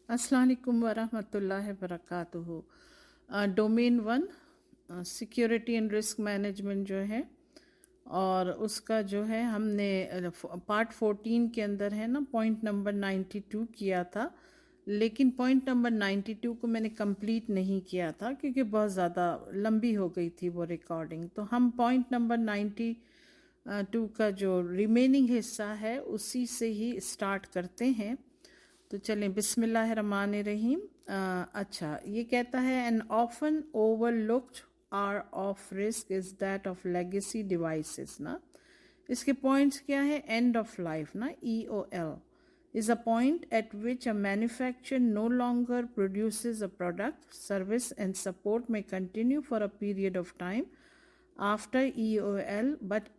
अस्सलाम वालेकुम वरहमतुल्लाहि वबरकातुहू। Domain 1 security and risk management जो है, और उसका जो है हमने पार्ट 14 के अंदर है ना, पॉइंट नंबर 92 किया था। लेकिन पॉइंट नंबर 92 को मैंने कंप्लीट नहीं किया था क्योंकि बहुत ज़्यादा लंबी हो गई थी वो रिकॉर्डिंग। तो हम पॉइंट नंबर 92 का जो रिमेनिंग हिस्सा है उसी से ही स्टार्ट करते हैं। तो चलें, बिस्मिल्लाहिर्रहमानिर्रहीम। अच्छा, ये कहता है an often overlooked area of risk is that of legacy devices ना। इसके पॉइंट्स क्या है? एंड ऑफ लाइफ ना, EOL is a point at which a manufacturer no longer produces a product, service and support may continue for a period of time after EOL but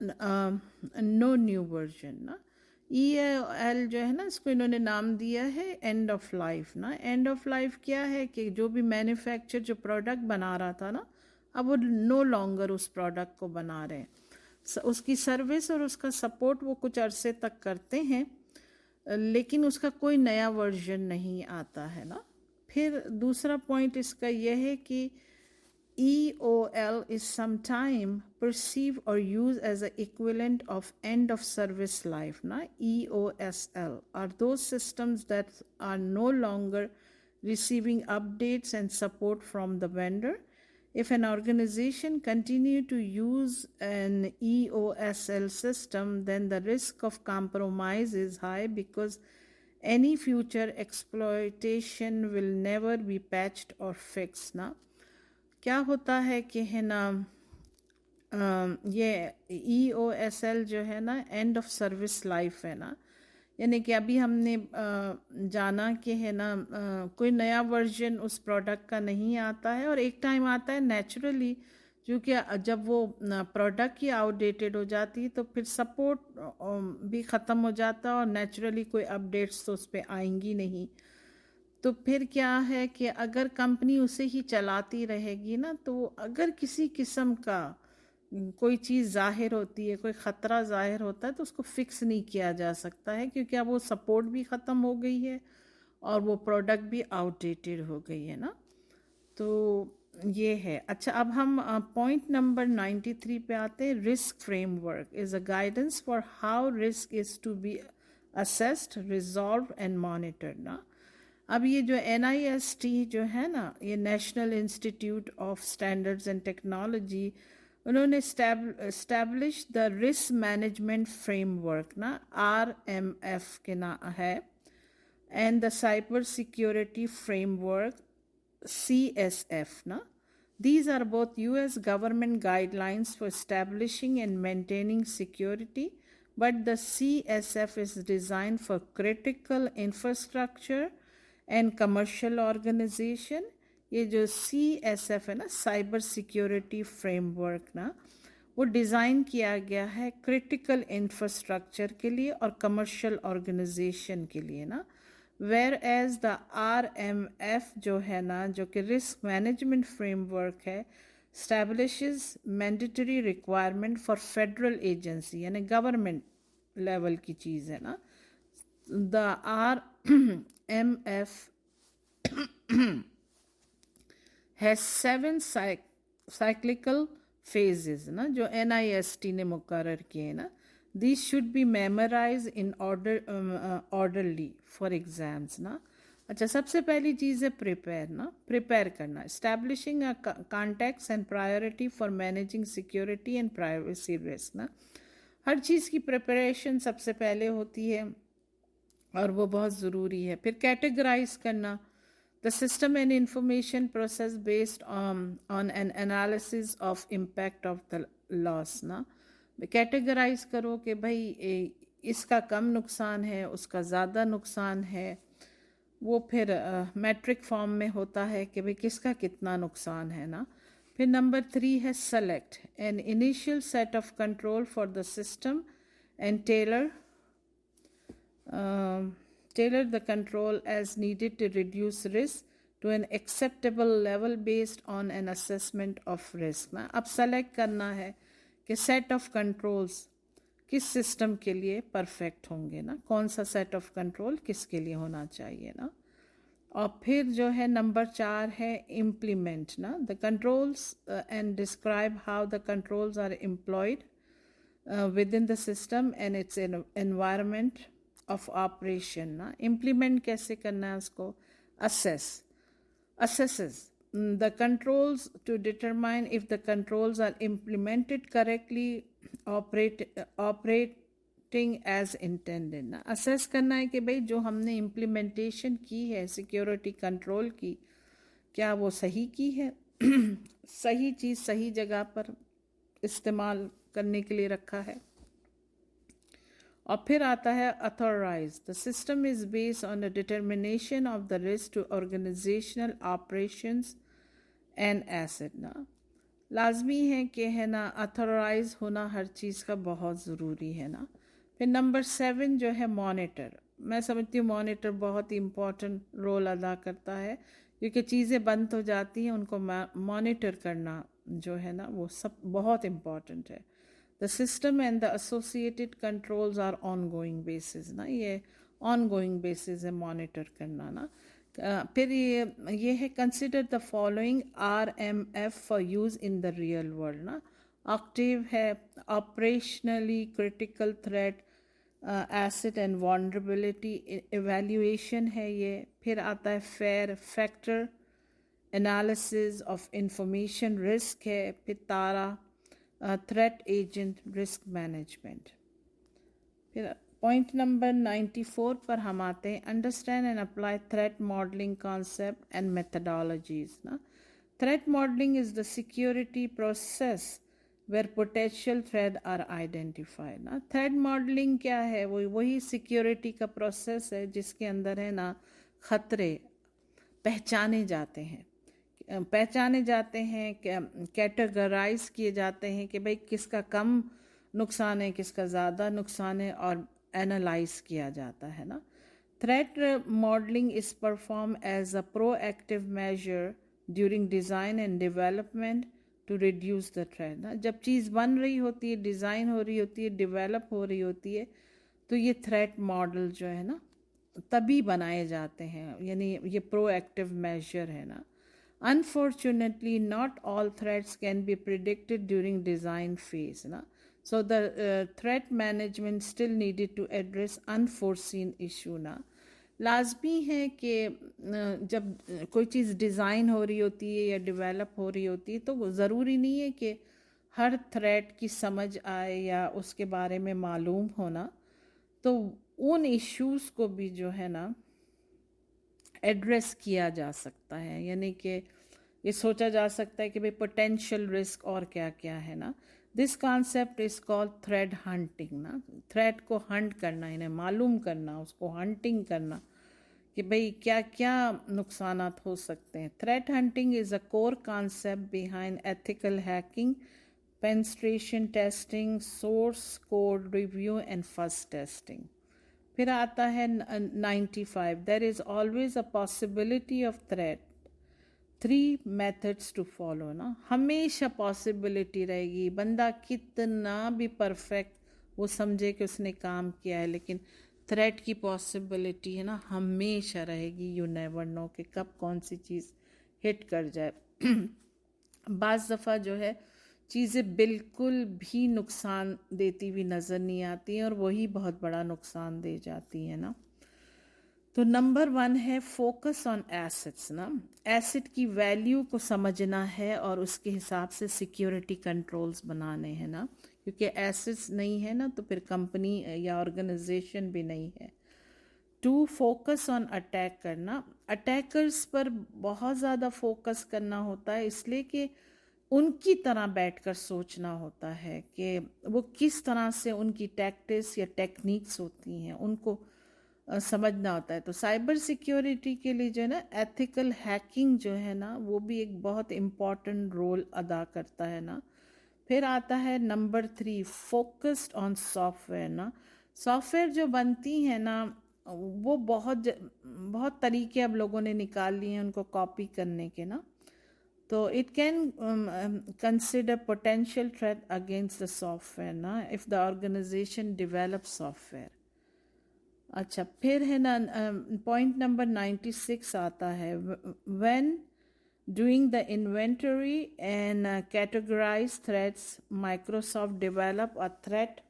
no new version ना। EOL जो है ना, इसको इन्होंने नाम दिया है एंड ऑफ लाइफ ना। एंड ऑफ लाइफ क्या है कि जो भी मैन्युफैक्चर जो प्रोडक्ट बना रहा था ना, अब वो नो लॉन्गर उस प्रोडक्ट को बना रहे हैं। उसकी सर्विस और उसका सपोर्ट वो कुछ अरसे तक करते हैं, लेकिन उसका कोई नया वर्जन नहीं आता है ना। फिर दूसरा पॉइंट इसका यह है कि EOL is sometime perceived or used as an equivalent of end of service life na. EOSL are those systems that are no longer receiving updates and support from the vendor. If an organization continue to use an EOSL system, then the risk of compromise is high because any future exploitation will never be patched or fixed ना। क्या होता है कि है ना, ये EOSL जो है ना, एंड ऑफ सर्विस लाइफ है ना। यानी कि अभी हमने जाना कि है ना, कोई नया वर्जन उस प्रोडक्ट का नहीं आता है, और एक टाइम आता है नेचुरली, जो कि जब वो प्रोडक्ट ही आउटडेटेड हो जाती है तो फिर सपोर्ट भी ख़त्म हो जाता है और नेचुरली कोई अपडेट्स तो उस पर आएंगी नहीं। तो फिर क्या है कि अगर कंपनी उसे ही चलाती रहेगी ना, तो अगर किसी किस्म का कोई चीज़ ज़ाहिर होती है, कोई ख़तरा ज़ाहिर होता है, तो उसको फ़िक्स नहीं किया जा सकता है क्योंकि अब वो सपोर्ट भी ख़त्म हो गई है और वो प्रोडक्ट भी आउटडेटेड हो गई है ना। तो ये है। अच्छा, अब हम पॉइंट नंबर 93 पे आते हैं। Risk framework is a guidance for how risk is to be assessed, resolve and monitored ना। अब ये जो NIST जो है ना, ये national institute of standards and technology, उन्होंने establish the risk management framework ना, RMF के ना है, and the cyber security framework, CSF ना। These are both US government guidelines for establishing and maintaining security, but the CSF is designed for critical infrastructure and commercial organization. ये जो CSF है ना, cyber security framework ना, वो design किया गया है क्रिटिकल इंफ्रास्ट्रक्चर के लिए और कमर्शियल ऑर्गेनाइजेशन के लिए ना। वेयर एज द RMF जो है ना, जो कि रिस्क मैनेजमेंट फ्रेमवर्क है, establishes mandatory requirement for federal agency, यानी गवर्नमेंट लेवल की चीज़ है ना। The RMF has 7 cyclical phases ना, जो NIST ने मुकर्रर किए ना। These should be memorized in orderly for exams ना। अच्छा, सबसे पहली चीज़ है प्रिपेयर ना, प्रिपेयर करना। Establishing a context and priority for managing security and privacy risk ना। हर चीज़ की प्रिपरेशन सबसे पहले होती है और वो बहुत ज़रूरी है। फिर कैटेगराइज करना, the system and information process based on an analysis of impact of the loss ना। कैटेगराइज करो कि भाई इसका कम नुकसान है, उसका ज़्यादा नुकसान है। वो फिर मैट्रिक फॉर्म में होता है कि भाई किसका कितना नुकसान है ना। फिर नंबर 3 है select an initial set of control for the system and tailor the control as needed to reduce risk to an acceptable level based on an assessment of risk ना। अब सेलेक्ट करना है कि सेट ऑफ कंट्रोल्स किस system के लिए perfect होंगे ना, कौन सा सेट ऑफ कंट्रोल किसके लिए होना चाहिए ना। और फिर जो है नंबर 4 है इम्प्लीमेंट ना, the controls and describe how the controls are employed within the system and its environment of operation ना. implement कैसे करना है उसको, assesses the controls to determine if the controls are implemented correctly, operating as intended ना. assess करना है कि भाई जो हमने implementation की है security control की, क्या वो सही की है सही चीज़ सही जगह पर इस्तेमाल करने के लिए रखा है. और फिर आता है authorize, the system is based on the determination of the risk to organizational operations and asset ना. लाजमी है कि है ना अथॉराइज होना हर चीज़ का बहुत ज़रूरी है ना. फिर नंबर 7 जो है मॉनिटर, मैं समझती हूँ मॉनिटर बहुत ही इम्पोर्टेंट रोल अदा करता है, क्योंकि चीज़ें बंद हो जाती हैं, उनको मॉनिटर करना जो है ना वो सब बहुत इम्पॉर्टेंट है. The system and the associated controls are on going basis ना, ये ऑन गोइंग बेसिस है मॉनिटर करना ना. फिर ये है consider the following RMF for use in the real world ना. ऑक्टेव है operationally critical threat, asset and vulnerability evaluation है ये. फिर आता है FAIR factor analysis of information risk है. फिर TARA threat agent risk management. फिर पॉइंट नंबर 94 पर हम आते हैं, understand and apply threat modelling concept and methodologies ना. Threat modelling is the security process where potential threat are identified ना. Threat modelling क्या है, वही सिक्योरिटी का प्रोसेस है जिसके अंदर है ना खतरे पहचाने जाते हैं, कैटेगराइज किए जाते हैं कि भाई किसका कम नुकसान है, किसका ज़्यादा नुकसान है, और एनालाइज किया जाता है ना. Threat modelling is perform as a proactive measure during design and development to reduce the threat ना. जब चीज़ बन रही होती है, डिज़ाइन हो रही होती है, डेवलप हो रही होती है, तो ये थ्रेट मॉडल जो है ना तभी बनाए जाते हैं, यानी ये प्रोएक्टिव मेजर है ना. Unfortunately, not all threats can be predicted during design phase na. So the threat management still needed to address unforeseen issue ना. लाजमी है कि जब कोई चीज़ डिज़ाइन हो रही होती है या डेवलप हो रही होती है, तो ज़रूरी नहीं है कि हर थ्रेट की समझ आए या उसके बारे में मालूम होना. तो उन इश्यूज़ को भी जो है ना एड्रेस किया जा सकता है, यानी कि ये सोचा जा सकता है कि भाई पोटेंशियल रिस्क और क्या क्या है ना. This concept is called thread hunting ना. थ्रेड को हंट करना, इन्हें मालूम करना, उसको हंटिंग करना कि भाई क्या क्या नुकसानात हो सकते हैं. Threat hunting is a core concept behind ethical hacking, penetration testing, source code review and first testing. फिर आता है 95, there is always a possibility of threat, 3 methods to follow ना. हमेशा पॉसिबिलिटी रहेगी, बंदा कितना भी परफेक्ट वो समझे कि उसने काम किया है, लेकिन थ्रेट की पॉसिबिलिटी है ना हमेशा रहेगी. यू नेवर नो कि कब कौन सी चीज़ हिट कर जाए. बाज़ दफ़ा जो है चीज़ें बिल्कुल भी नुकसान देती हुई नज़र नहीं आती हैं और वही बहुत बड़ा नुकसान दे जाती है ना. तो नंबर 1 है फोकस ऑन एसेट्स ना. एसेट की वैल्यू को समझना है और उसके हिसाब से सिक्योरिटी कंट्रोल्स बनाने हैं ना, क्योंकि एसेट्स नहीं है ना तो फिर कंपनी या ऑर्गेनाइजेशन भी नहीं है. 2 फोकस ऑन अटैक करना. अटैकर्स पर बहुत ज़्यादा फोकस करना होता है, इसलिए कि उनकी तरह बैठकर सोचना होता है कि वो किस तरह से उनकी टैक्टिक्स या टेक्निक्स होती हैं, उनको समझना होता है. तो साइबर सिक्योरिटी के लिए जो है ना एथिकल हैकिंग जो है ना वो भी एक बहुत इम्पॉर्टेंट रोल अदा करता है ना. फिर आता है नंबर 3 फोकस्ड ऑन सॉफ्टवेयर ना. सॉफ्टवेयर जो बनती हैं ना वो बहुत तरीके अब लोगों ने निकाल लिए हैं उनको कॉपी करने के ना. तो it can consider potential threat against the software ना if the organisation develop software. अच्छा, फिर है ना पॉइंट नंबर 96 आता है, when doing the inventory and categorise threats Microsoft develop a threat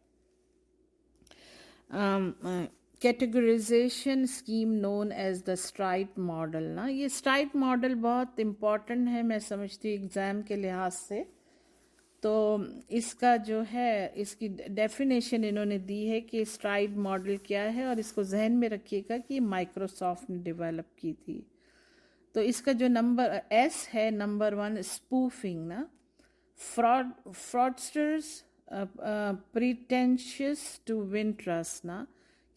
categorisation scheme known as the STRIDE model ना। ये stripe model बहुत इम्पॉर्टेंट है, मैं समझती हूँ एग्ज़ाम के लिहाज से। तो इसका जो है, इसकी डेफिनेशन इन्होंने दी है कि स्ट्राइप मॉडल क्या है, और इसको जहन में रखिएगा कि माइक्रोसॉफ्ट ने डेवलप की थी। तो इसका जो नंबर एस है, नंबर 1 स्पूफिंग ना, फ्रॉडस्टर्स प्रीटेंशियस टू विन ट्रस्ट ना।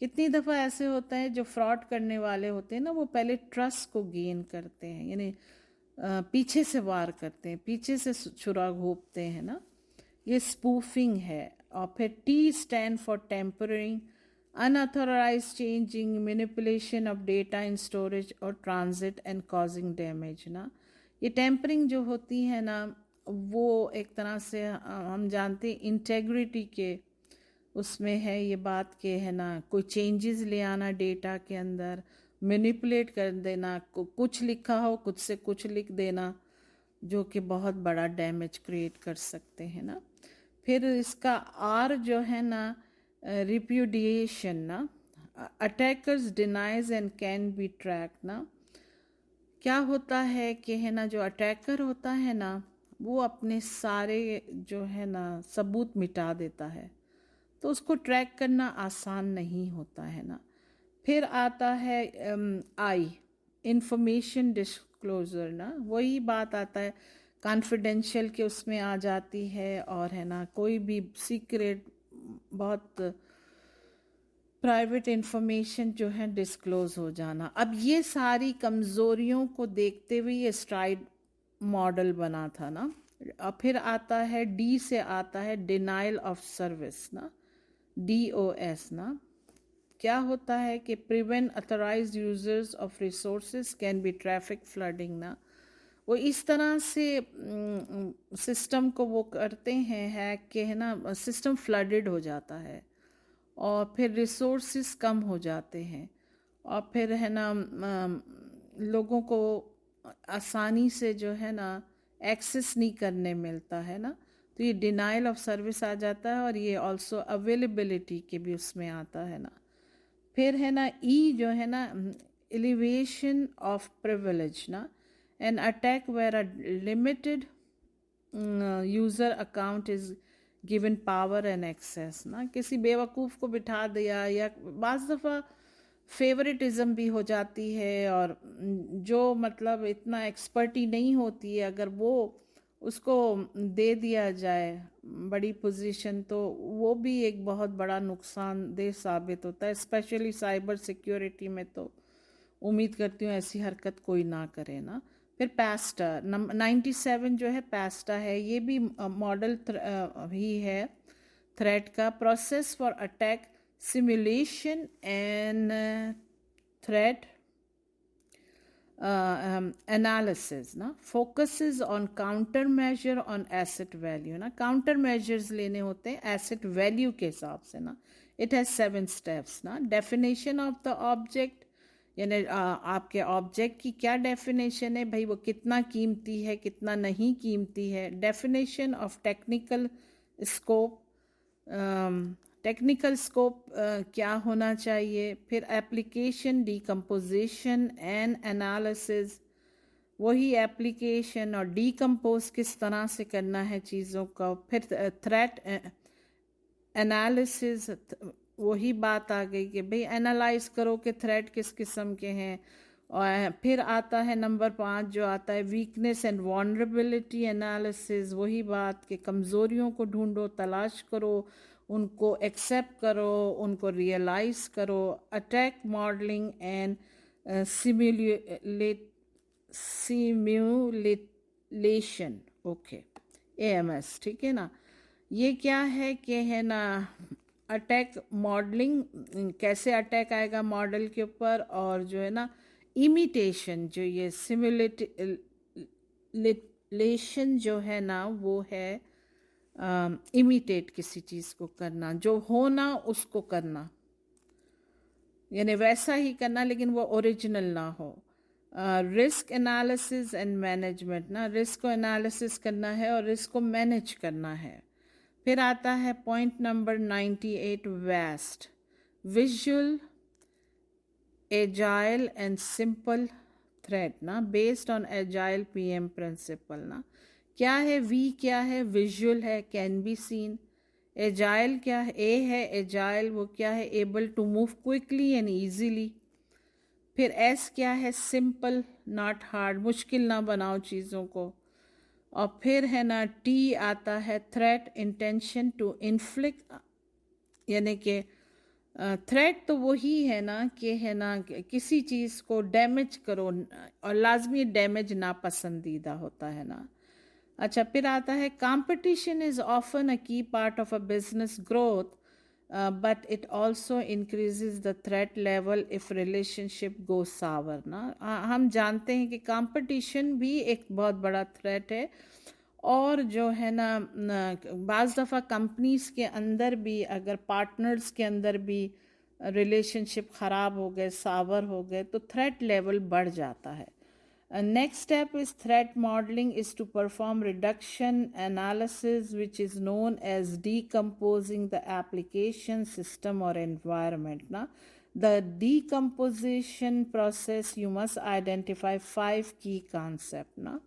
कितनी दफ़ा ऐसे होता है जो फ्रॉड करने वाले होते हैं ना, वो पहले ट्रस्ट को गेन करते हैं, यानी पीछे से वार करते हैं, पीछे से छुरा घोंपते हैं ना, ये स्पूफिंग है। और फिर T stand for tampering, unauthorize changing, manipulation of data in storage और ट्रांजिट एंड कॉजिंग डैमेज ना। ये टेम्परिंग जो होती है ना, वो एक तरह से हम जानते हैं इंटेग्रिटी के उसमें है ये बात के है ना, कोई चेंजेस ले आना डेटा के अंदर, मैनिपुलेट कर देना, कुछ लिखा हो कुछ से कुछ लिख देना, जो कि बहुत बड़ा डैमेज क्रिएट कर सकते हैं ना। फिर इसका आर जो है ना, रिप्यूडिएशन ना, attackers denies and can be track ना। क्या होता है कि है ना, जो अटैकर होता है ना, वो अपने सारे जो है ना सबूत मिटा देता है, तो उसको ट्रैक करना आसान नहीं होता है ना। फिर आता है आई, इंफॉर्मेशन डिस्क्लोजर ना, वही बात आता है कॉन्फिडेंशियल के उसमें आ जाती है, और है ना कोई भी सीक्रेट बहुत प्राइवेट इंफॉर्मेशन जो है डिस्क्लोज हो जाना। अब ये सारी कमज़ोरियों को देखते हुए ये स्ट्राइप मॉडल बना था ना। और फिर आता है डी से आता है डिनाइल ऑफ सर्विस ना, DOS ना। क्या होता है कि prevent authorised users of resources can be traffic flooding ना। वो इस तरह से सिस्टम को वो करते हैं हैक के, है ना, सिस्टम फ्लडेड हो जाता है और फिर रिसोर्सेज कम हो जाते हैं, और फिर है ना लोगों को आसानी से जो है ना एक्सेस नहीं करने मिलता है ना। तो ये डिनाइल ऑफ सर्विस आ जाता है, और ये ऑल्सो अवेलेबिलिटी के भी उसमें आता है ना। फिर है ना ई जो है ना, एलिवेशन ऑफ प्रिविलेज ना, an attack where a limited user account is given power and access ना। किसी बेवकूफ़ को बिठा दिया, या बाज़ दफ़ा फेवरेटिज़म भी हो जाती है, और जो मतलब इतना एक्सपर्टी नहीं होती है, अगर वो उसको दे दिया जाए बड़ी पोजीशन, तो वो भी एक बहुत बड़ा नुकसानदेह साबित होता है, स्पेशली साइबर सिक्योरिटी में। तो उम्मीद करती हूँ ऐसी हरकत कोई ना करे ना। फिर पैस्टा 97 जो है, पैस्टा है, ये भी मॉडल ही है थ्रेट का, process for attack simulation and threat analysis ना, focuses on counter measure on asset value ना। काउंटर मेजर्स लेने होते हैं एसेट वैल्यू के हिसाब से ना। इट हैज़ 7 स्टेप्स ना। डेफिनेशन ऑफ द ऑब्जेक्ट, यानी आपके ऑब्जेक्ट की क्या डेफिनेशन है भाई, वो कितना कीमती है कितना नहीं कीमती है। Definition of technical scope, technical scope क्या होना चाहिए। फिर एप्लीकेशन, डीकम्पोजिशन एंड एनालिसिस, वही एप्लीकेशन और डीकम्पोज किस तरह से करना है चीज़ों का। फिर थ्रेट एनालिसिस, वही बात आ गई कि भाई एनालाइज करो कि थ्रेट किस किस्म के हैं। और फिर आता है नंबर 5 जो आता है वीकनेस एंड वॉनरेबिलिटी एनालिसिस, वही बात कि कमज़ोरियों को ढूंढो, तलाश करो, उनको एक्सेप्ट करो, उनको रियलाइज़ करो। Attack modelling and simulation, okay, AMS, ठीक है ना। ये क्या है कि है ना अटैक मॉडलिंग, कैसे अटैक आएगा मॉडल के ऊपर, और जो है ना इमिटेशन, जो ये सिमुलेशन जो है ना, वो है इमिटेट किसी चीज़ को करना, जो होना उसको करना। यानी वैसा ही करना लेकिन वो ओरिजिनल ना हो। रिस्क एनालिसिस एंड मैनेजमेंट ना, रिस्क को एनालिसिस करना है और रिस्क को मैनेज करना है। फिर आता है point number 98, vast, visual, agile and simple threat ना, based on agile PM principle ना। क्या है वी, क्या है विजुअल है, कैन बी सीन। एजाइल क्या है, ए है एजाइल, वो क्या है, able to move quickly and easily. फिर एस क्या है, सिंपल नॉट हार्ड, मुश्किल ना बनाओ चीज़ों को। और फिर है ना टी आता है, थ्रेट, इंटेंशन टू इन्फ्लिक्ट, यानी कि थ्रेट तो वही है ना कि है ना किसी चीज़ को डैमेज करो, और लाजमी डैमेज नापसंदीदा होता है ना। अच्छा, फिर आता है competition is often a key part of a business growth, but it also increases the threat level if relationship go sour ना। हम जानते हैं कि कंपटीशन भी एक बहुत बड़ा थ्रेट है, और जो है ना बाज़ दफ़ा कंपनीज़ के अंदर भी, अगर पार्टनर्स के अंदर भी रिलेशनशिप ख़राब हो गए, सावर हो गए, तो थ्रेट लेवल बढ़ जाता है। Next step is threat modeling, is to perform reduction analysis, which is known as decomposing the application, system or environment na. The decomposition process, you must identify 5 key concepts na.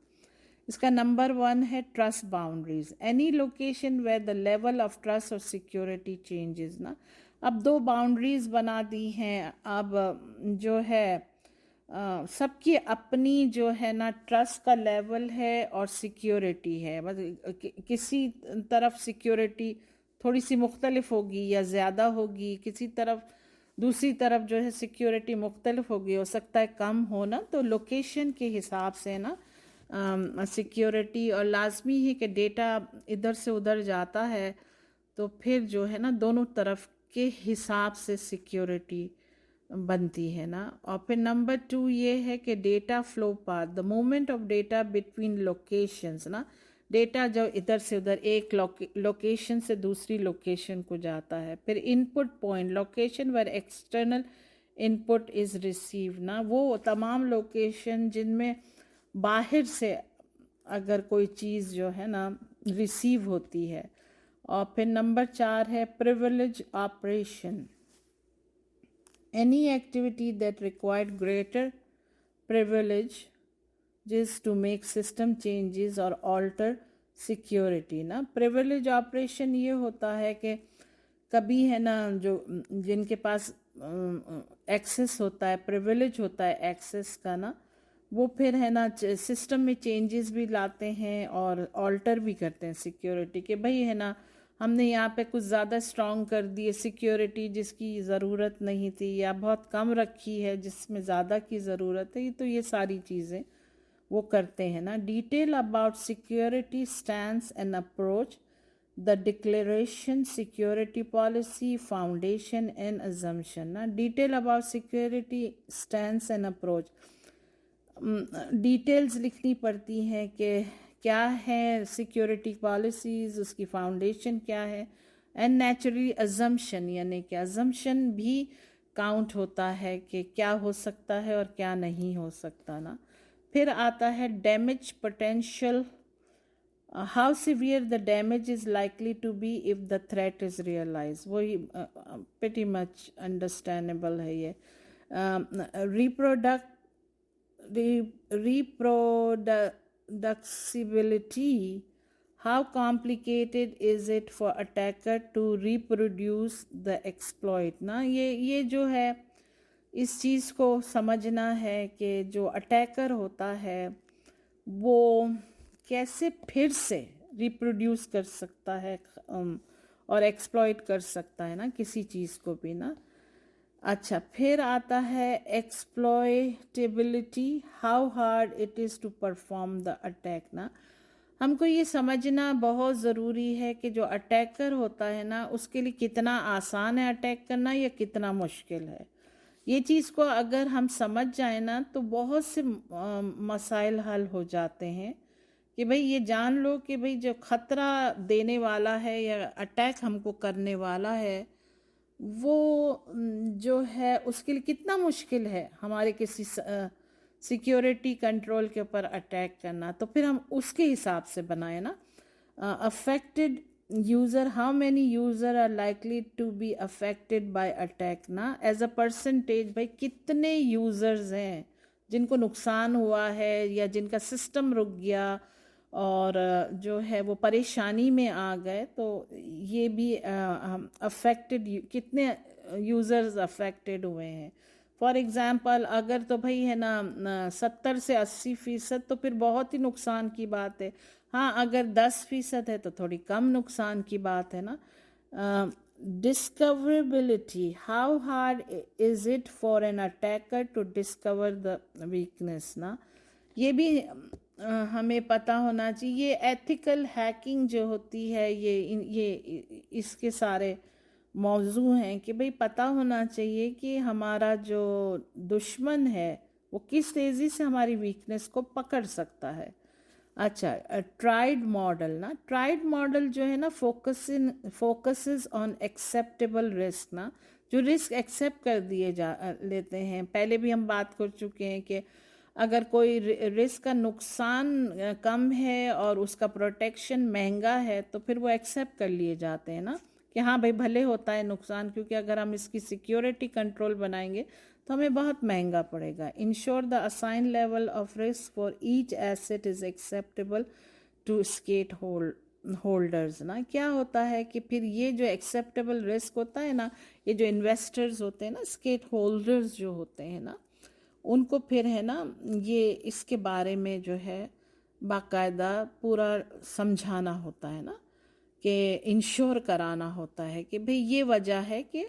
इसका नंबर 1 है trust boundaries, any location where the level of trust और security changes ना। अब 2 boundaries बना दी हैं। अब जो है सबकी अपनी जो है ना ट्रस्ट का लेवल है और सिक्योरिटी है। मतलब किसी तरफ सिक्योरिटी थोड़ी सी मुख्तलिफ होगी या ज़्यादा होगी, किसी तरफ दूसरी तरफ जो है सिक्योरिटी मुख्तलिफ होगी, हो सकता है कम हो ना। तो लोकेशन के हिसाब से ना सिक्योरिटी, और लाजमी है कि डेटा इधर से उधर जाता है तो फिर जो है ना दोनों तरफ के हिसाब से सिक्योरिटी बनती है ना। और फिर नंबर 2 ये है कि data flow path, the movement of data between locations ना। डेटा जो इधर से उधर एक लोकेशन से दूसरी लोकेशन को जाता है। फिर input point, location where external input is receive ना, वो तमाम लोकेशन जिनमें बाहर से अगर कोई चीज़ जो है ना रिसीव होती है। और फिर नंबर 4 है privilege operation, any activity that required greater privileges to make system changes or alter security ना। privilege operation ये होता है कि कभी है ना जो जिनके पास एक्सेस होता है, प्रिविलेज होता है एक्सेस का ना, वो फिर है ना सिस्टम में चेंजेस भी लाते हैं और ऑल्टर भी करते हैं सिक्योरिटी के। भाई है ना हमने यहाँ पे कुछ ज़्यादा स्ट्रॉन्ग कर दिए सिक्योरिटी जिसकी ज़रूरत नहीं थी, या बहुत कम रखी है जिसमें ज़्यादा की ज़रूरत है, तो ये सारी चीज़ें वो करते हैं ना। Detail about security stance and approach, the declaration, security policy, foundation and assumption ना। Detail about security stance and approach, details लिखनी पड़ती हैं कि क्या है सिक्योरिटी पॉलिसीज़, उसकी फाउंडेशन क्या है, एंड नेचुरली अजम्पशन, यानी कि अजम्पशन भी काउंट होता है कि क्या हो सकता है और क्या नहीं हो सकता ना। फिर आता है damage potential, how severe the damage is likely to be if the threat is realize, वही प्रीटी मच अंडरस्टैंडेबल है ये। reproducibility, how complicated is it for attacker to reproduce the exploit ना। ये जो है इस चीज़ को समझना है कि जो अटैकर होता है वो कैसे फिर से रिप्रोड्यूस कर सकता है और एक्सप्लॉइट कर सकता है ना किसी चीज़ को भी ना। अच्छा, फिर आता है exploitability, how hard it is to perform the attack ना। हमको ये समझना बहुत ज़रूरी है कि जो अटैकर होता है ना उसके लिए कितना आसान है अटैक करना या कितना मुश्किल है। ये चीज़ को अगर हम समझ जाए ना तो बहुत से मसाइल हल हो जाते हैं कि भाई ये जान लो कि भाई जो ख़तरा देने वाला है या अटैक हमको करने वाला है وہ جو ہے اس کے لیے کتنا مشکل ہے ہمارے کسی سیکیورٹی کنٹرول کے اوپر اٹیک کرنا. تو پھر ہم اس کے حساب سے بنائیں نا. Affected user, how many user are likely to be affected by attack نا, ایز اے پرسنٹیج. بھائی کتنے یوزرز ہیں جن کو نقصان ہوا ہے یا جن کا سسٹم رک گیا اور جو ہے وہ پریشانی میں آ گئے. تو یہ بھی افیکٹڈ, کتنے یوزرز افیکٹڈ ہوئے ہیں. فار ایگزامپل اگر تو بھائی ہے نا 70 سے 80%, تو پھر بہت ہی نقصان کی بات ہے. ہاں اگر 10% ہے تو تھوڑی کم نقصان کی بات ہے نا. Discoverability, how hard is it for an attacker to discover the weakness نا. یہ بھی ہمیں پتہ ہونا چاہیے. یہ ایتھیکل ہیکنگ جو ہوتی ہے یہ اس کے سارے موضوع ہیں کہ بھئی پتہ ہونا چاہیے کہ ہمارا جو دشمن ہے وہ کس تیزی سے ہماری ویکنیس کو پکڑ سکتا ہے. اچھا, ٹرائیڈ ماڈل نا. ٹرائیڈ ماڈل جو ہے نا فوکسز آن ایکسیپٹیبل رسک نا, جو رسک ایکسیپٹ کر دیے لیتے ہیں. پہلے بھی ہم بات کر چکے ہیں کہ اگر کوئی رسک کا نقصان کم ہے اور اس کا پروٹیکشن مہنگا ہے تو پھر وہ ایکسیپٹ کر لیے جاتے ہیں نا کہ ہاں بھائی بھلے ہوتا ہے نقصان, کیونکہ اگر ہم اس کی سیکیورٹی کنٹرول بنائیں گے تو ہمیں بہت مہنگا پڑے گا. Ensure the assign level of risk for each asset is acceptable to stakeholders نا. کیا ہوتا ہے کہ پھر یہ جو ایکسیپٹیبل رسک ہوتا ہے نا, یہ جو انویسٹرز ہوتے ہیں نا, اسٹیک ہولڈرز جو ہوتے ہیں نا, ان کو پھر ہے نا یہ اس کے بارے میں جو ہے باقاعدہ پورا سمجھانا ہوتا ہے نا, کہ انشور کرانا ہوتا ہے کہ بھئی یہ وجہ ہے کہ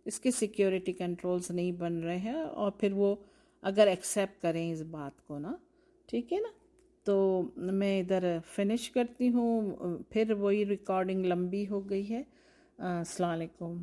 اس کے سیکیورٹی کنٹرولز نہیں بن رہے ہیں, اور پھر وہ اگر ایکسیپٹ کریں اس بات کو نا. ٹھیک ہے نا. تو میں ادھر فنش کرتی ہوں, پھر وہی ریکارڈنگ لمبی ہو گئی ہے. السلام علیکم.